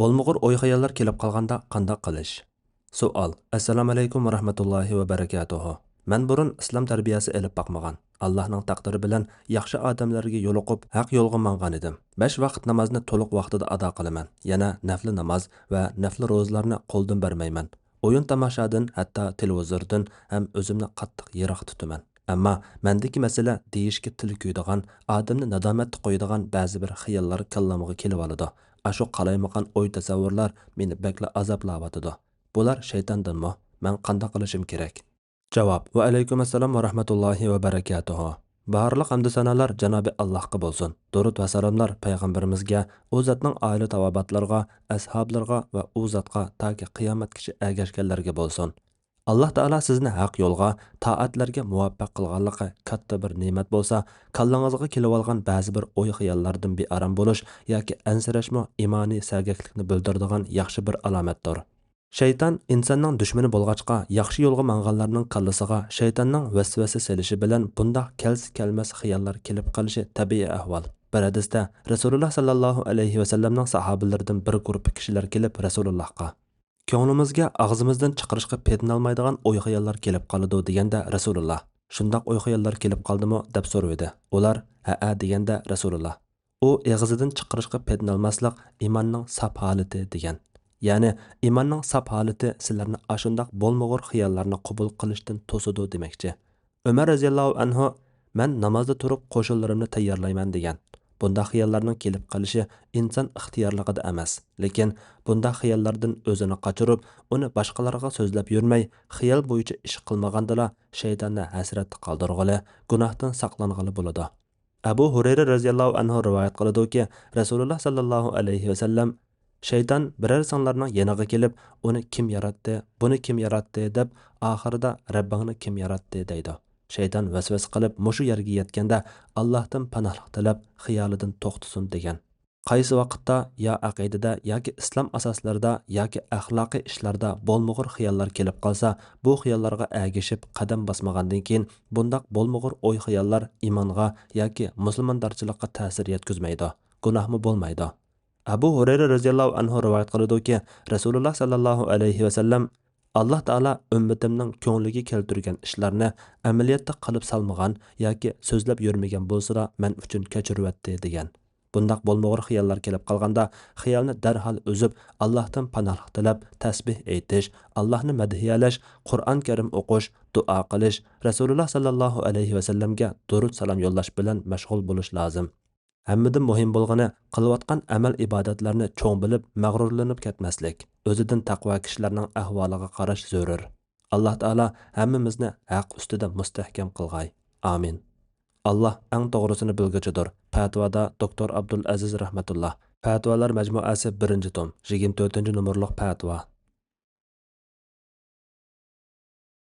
Bo'lmag'ur o'y-xayollar kelib qolganda qanday qilish? Savol. Assalomu alaykum va rahmatullohi va barakatuh. Men burun islom tarbiyasi elib baqmagan. Allohning taqdiri bilan yaxshi odamlarga yo'liqib, haq yo'lga mangan edim. 5 vaqt namozni to'liq vaqtida ado qilaman. Yana nafli namoz va nafli ro'zalarni qo'ldan bermayman. O'yin tomoshadan, hatto televizordan ham o'zimni qattiq yiroq tutaman. Ammo mendagi masala deyishga til kuydigan, odamni nadomatga qo'yadigan ba'zi bir xayollar kallamga kelib oladi. Aşu qalaymaqan o'y tasavvurlar meni bakla azoblayotidi. Bular shaytondanmi? Men qanday qilishim kerak? Javob. Va alaykum assalom va rahmatullohi va barakatuh. Barliq hamd sanolar Janobi Allohga bo'lsin. Durud va salomlar payg'ambarimizga, u zotning oila tavobatlarga, ashablarga va u zotga toki qiyomatgacha ergashganlarga bo'lsin. Allah Taala sizni haq yo'lga, taatlarga muvaffaq qilganligi katta bir ne'mat bo'lsa, kallangizga kelib olgan ba'zi bir o'y-xayollardan bearam bo'lish yoki ansirashmo imoniy sargaklikni bildiradigan yaxshi bir alomatdir. Shayton insonning dushmani bo'lg'achqa, yaxshi yo'lga manganlarning kallasiga shaytonning vasvasa selishi bilan bundaq kelmas xayollar kelib qolishi tabiiy ahvol. Bir hadisda Rasululloh sallallohu alayhi va sallamning sahobalaridan bir guruh kishilar kelib Rasulullohga ko'nglimizga og'zimizdan chiqarishga petinolmaydigan o'y-xayollar kelib qoladi deganda Rasululloh shundoq o'y-xayollar kelib qoldimi deb so'raydi. Ular ha deganda Rasululloh u og'zidan chiqarishga petinolmaslik imonning saf holati degan. Ya'ni imonning saf holati sizlarni ashundoq bo'lmag'ur xayollarni qabul qilishdan to'sidi demoqchi. Umar roziyallohu anhu men namozda turib qo'shinlarimni tayyorlayman degan. Bunda xayollarning kelib qolishi inson ixtiyorligida emas, lekin bunda xayollardan o'zini qochirib, uni boshqalarga so'zlab yurmay, xayol bo'yicha ish qilmagandala shaytonni hasratda qoldirg'ili, gunohdan saqlang'ili bo'ladi. Abu Hurayra roziyallohu anhu rivoyat qiladi-ki, Rasululloh sallallohu alayhi va sallam shayton biror sonlarning yaniga kelib, uni kim yaratdi, buni kim yaratdi deb oxirida Rabbingni kim yaratdi deydi. Shayton vasvas qilib mushu yerga yetganda Allohdan panohlik tilab xiyolidan to'xtasin degan. Qaysi vaqtda yo aqidada yoki islom asoslarida yoki axloqiy ishlarda bo'lmag'ur xayollar kelib qolsa, bu xayollarga agishib qadam bosmagandan keyin bundaq bo'lmag'ur o'y-xayollar imonga yoki musulmondarchilikqa ta'sir yetkazmaydi. Gunohmi bo'lmaydi. Abu Hurayra roziyallohu anhu rivoyat qiladi-ki, Rasululloh sallallohu alayhi va sallam Allah Taala ümmetimning ko'ngliga keltirgan ishlarni amaliyotda qilib salmagan yoki so'zlab yurmagan bo'lsa-da men uchun kechirvatdi degan. Bundaq bo'lmag'ur xayollar kelib qolganda xayolni darhol o'zib Allohdan panohlik tilab tasbih aytish, Allohni madhiyalash, Qur'on Karim o'qish, duo qilish, Rasululloh sallallohu alayhi va sallamga durud salom yo'llash bilan mashg'ul bo'lish lozim. Hammadan muhim bo'lgani qilayotgan amal ibodatlarni cho'ng bilib, mag'rurlanib ketmaslik. O'zidan taqvo kishilarning ahvoliga qarash zarur. Alloh taolo hammamizni haq ustida mustahkam qilg'ay. Amin. Allah eng to'g'risini bilguchidir. Fatvoda Dr. Abdul Aziz rahmatulloh. Fatvolar majmuasi 1-tom, 24-numurliq fatvo.